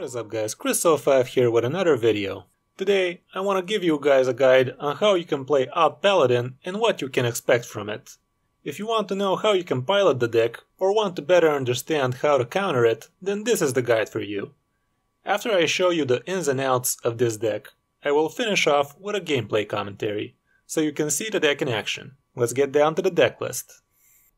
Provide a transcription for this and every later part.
What is up guys, Chris05 here with another video. Today I want to give you guys a guide on how you can play Odd Paladin and what you can expect from it. If you want to know how you can pilot the deck or want to better understand how to counter it, then this is the guide for you. After I show you the ins and outs of this deck, I will finish off with a gameplay commentary, so you can see the deck in action. Let's get down to the deck list.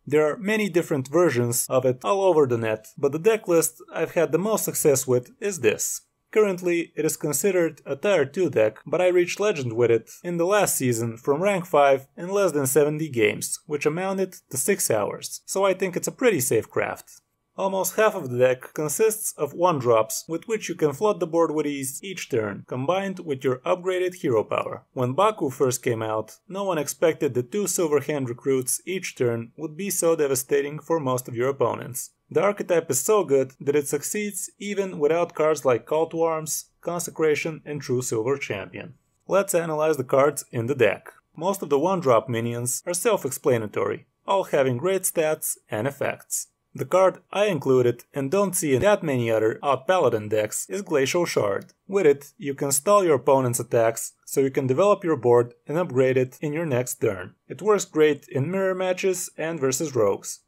There are many different versions of it all over the net, but the deck list I've had the most success with is this. Currently, it is considered a Tier 2 deck, but I reached Legend with it in the last season from rank 5 in less than 70 games, which amounted to 6 hours, so I think it's a pretty safe craft. Almost half of the deck consists of 1-drops, with which you can flood the board with ease each turn, combined with your upgraded hero power. When Baku first came out, no one expected the 2 silver hand recruits each turn would be so devastating for most of your opponents. The archetype is so good that it succeeds even without cards like Call to Arms, Consecration and True Silver Champion. Let's analyze the cards in the deck. Most of the 1-drop minions are self-explanatory, all having great stats and effects. The card I included and don't see in that many other Odd Paladin decks is Glacial Shard. With it, you can stall your opponent's attacks, so you can develop your board and upgrade it in your next turn. It works great in mirror matches and versus rogues.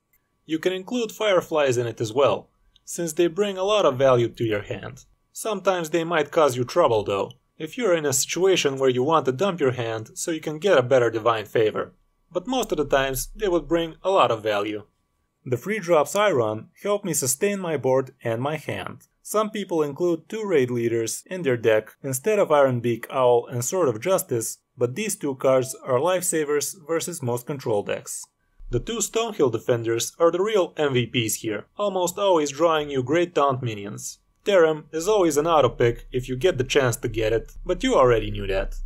You can include Fireflies in it as well, since they bring a lot of value to your hand. Sometimes they might cause you trouble though, if you're in a situation where you want to dump your hand so you can get a better Divine Favor. But most of the times they would bring a lot of value. The free drops I run help me sustain my board and my hand. Some people include 2 raid leaders in their deck instead of Ironbeak Owl and Sword of Justice, but these 2 cards are lifesavers versus most control decks. The 2 Stonehill defenders are the real MVPs here, almost always drawing you great taunt minions. Terem is always an auto pick if you get the chance to get it, but you already knew that.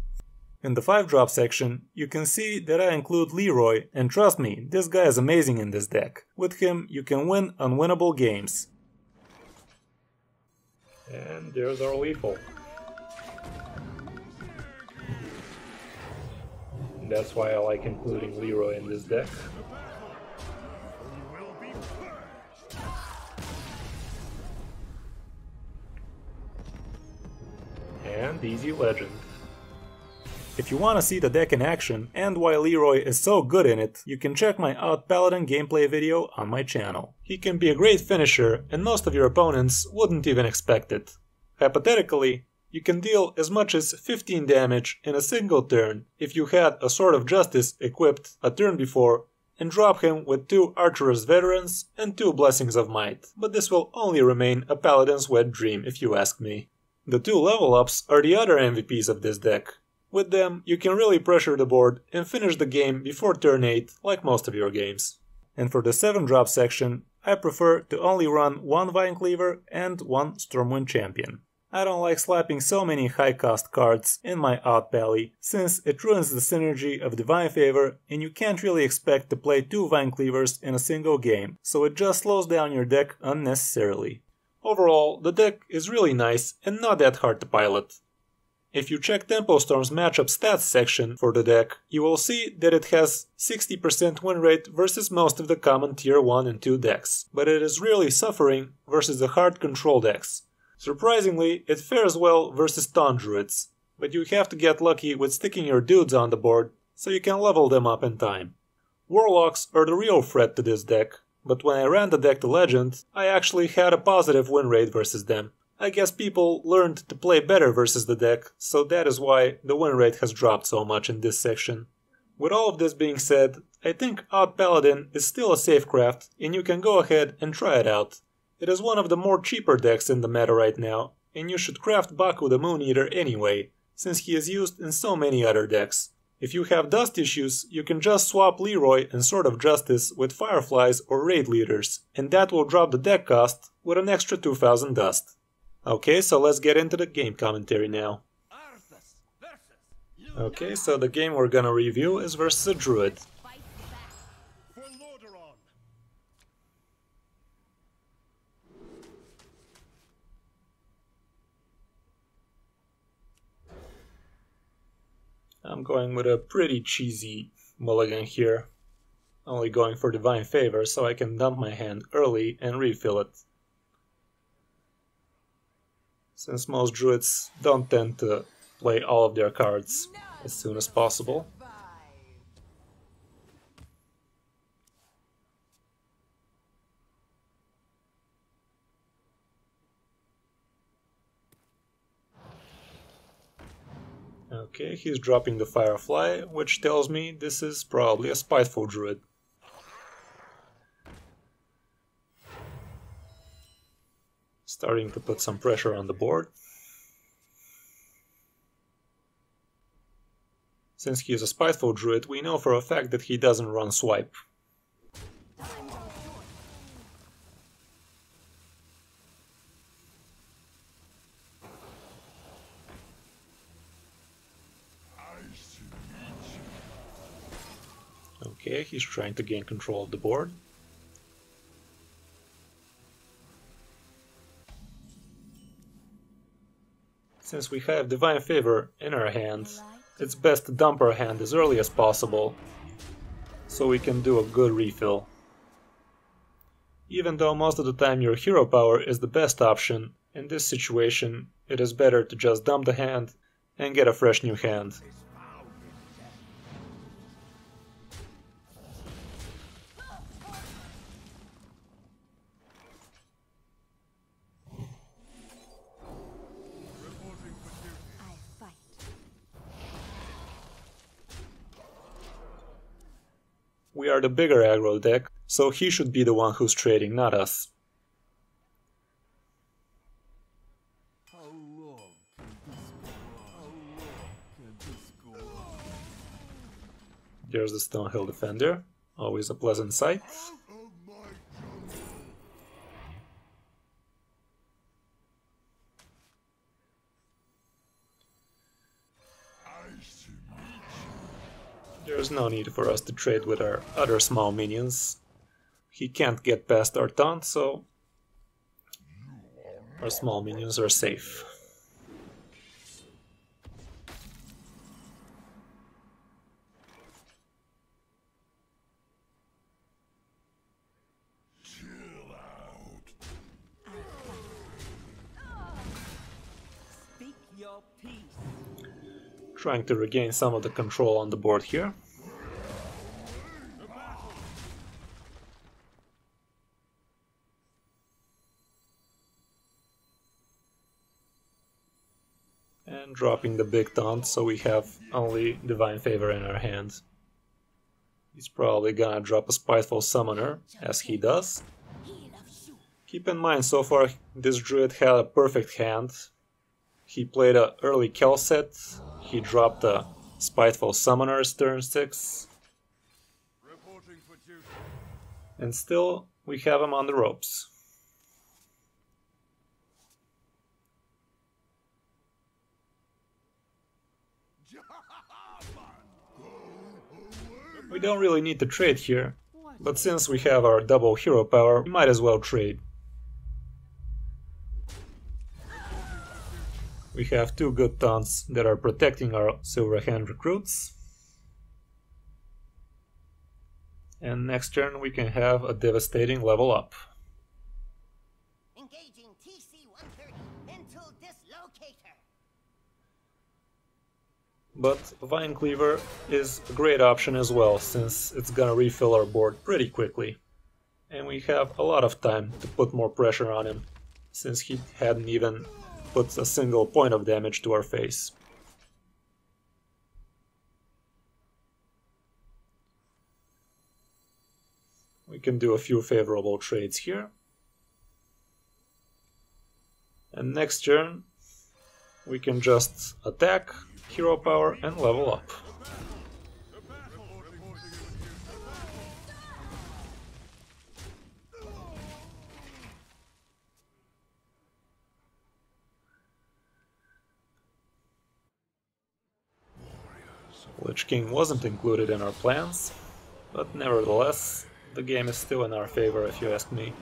In the 5-drop section, you can see that I include Leroy, and trust me, this guy is amazing in this deck. With him, you can win unwinnable games. And there's our lethal. That's why I like including Leroy in this deck. And Easy Legend. If you want to see the deck in action and why Leroy is so good in it, you can check my Odd Paladin gameplay video on my channel. He can be a great finisher and most of your opponents wouldn't even expect it. Hypothetically, you can deal as much as 15 damage in a single turn if you had a Sword of Justice equipped a turn before and drop him with 2 Archerous Veterans and 2 Blessings of Might, but this will only remain a Paladin's wet dream if you ask me. The 2 level ups are the other MVPs of this deck. With them, you can really pressure the board and finish the game before turn 8, like most of your games. And for the 7-drop section, I prefer to only run 1 Vinecleaver and 1 Stormwind Champion. I don't like slapping so many high-cost cards in my Odd Pally, since it ruins the synergy of Divine Favor and you can't really expect to play 2 Vinecleavers in a single game, so it just slows down your deck unnecessarily. Overall, the deck is really nice and not that hard to pilot. If you check Tempo Storm's matchup stats section for the deck, you will see that it has 60% win rate versus most of the common tier 1 and 2 decks, but it is really suffering versus the hard control decks. Surprisingly, it fares well versus Taunt Druids, but you have to get lucky with sticking your dudes on the board so you can level them up in time. Warlocks are the real threat to this deck, but when I ran the deck to Legend, I actually had a positive win rate versus them. I guess people learned to play better versus the deck, so that is why the win rate has dropped so much in this section. With all of this being said, I think Odd Paladin is still a safe craft and you can go ahead and try it out. It is one of the more cheaper decks in the meta right now, and you should craft Baku the Moon Eater anyway, since he is used in so many other decks. If you have dust issues, you can just swap Leroy and Sword of Justice with Fireflies or Raid Leaders, and that will drop the deck cost with an extra 2000 dust. Okay, so let's get into the game commentary now. Okay, so the game we're gonna review is versus a Druid. I'm going with a pretty cheesy mulligan here. Only going for Divine Favor so I can dump my hand early and refill it. since most druids don't tend to play all of their cards as soon as possible. Okay, he's dropping the Firefly, which tells me this is probably a spiteful druid. Starting to put some pressure on the board. Since he is a spiteful druid, we know for a fact that he doesn't run swipe. Okay, he's trying to gain control of the board. Since we have Divine Favor in our hand, it's best to dump our hand as early as possible, so we can do a good refill. Even though most of the time your hero power is the best option, in this situation it is better to just dump the hand and get a fresh new hand. We are the bigger aggro deck, so he should be the one who's trading, not us. There's the Stonehill Defender, always a pleasant sight. There's no need for us to trade with our other small minions. He can't get past our taunt, so our small minions are safe. Trying to regain some of the control on the board here. And dropping the big taunt, so we have only Divine Favor in our hand. He's probably gonna drop a Spiteful Summoner, as he does. Keep in mind, so far this druid had a perfect hand. He played an early Kel set, he dropped a Spiteful Summoners turn 6. And still, we have him on the ropes. We don't really need to trade here, but since we have our double hero power, we might as well trade. We have two good taunts that are protecting our Silver Hand recruits. And next turn we can have a devastating level up. Engaging TC-130 into dislocator. But Vine Cleaver is a great option as well, since it's gonna refill our board pretty quickly. And we have a lot of time to put more pressure on him, since he hadn't even put a single point of damage to our face. We can do a few favorable trades here. And next turn we can just attack, hero power and level up. Lich King wasn't included in our plans, but nevertheless, the game is still in our favor if you ask me.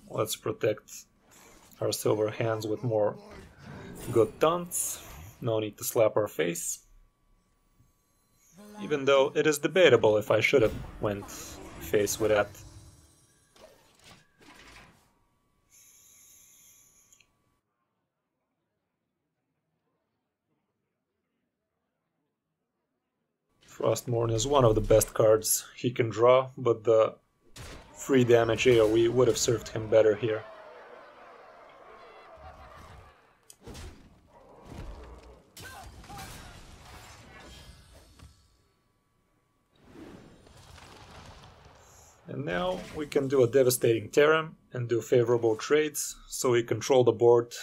Let's protect our silver hands with more good taunts. No need to slap our face. Even though it is debatable if I should have went face with that. Frostmourne is one of the best cards he can draw, but the free damage AoE would have served him better here. And now we can do a devastating Terran and do favorable trades, so we control the board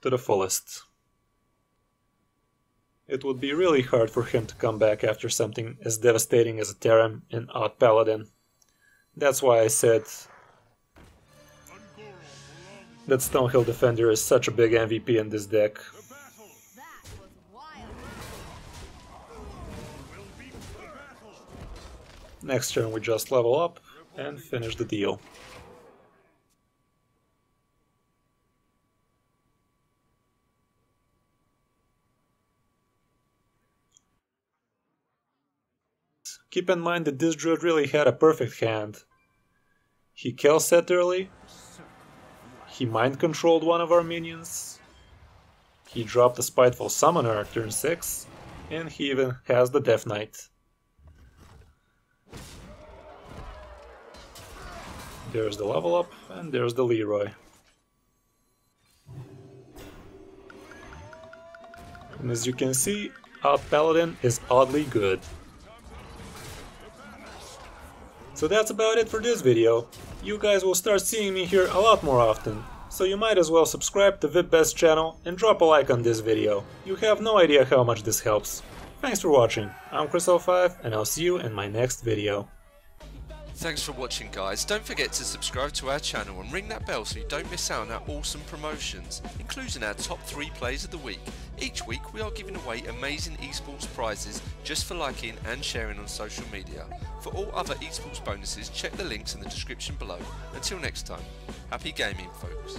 to the fullest. It would be really hard for him to come back after something as devastating as a Terran in Odd Paladin. That's why I said that Stonehill Defender is such a big MVP in this deck. Next turn we just level up and finish the deal. Keep in mind that this druid really had a perfect hand. He kill set early, he mind controlled one of our minions, he dropped a Spiteful Summoner at turn 6, and he even has the Death Knight. There's the level up, and there's the Leroy. And as you can see, Odd Paladin is oddly good. So that's about it for this video. You guys will start seeing me here a lot more often, so you might as well subscribe to Vip-Bet's channel and drop a like on this video. You have no idea how much this helps. Thanks for watching, I'm Chris05, and I'll see you in my next video. Thanks for watching, guys. Don't forget to subscribe to our channel and ring that bell so you don't miss out on our awesome promotions, including our top 3 plays of the week. Each week we are giving away amazing esports prizes just for liking and sharing on social media. For all other esports bonuses, check the links in the description below. Until next time, happy gaming, folks.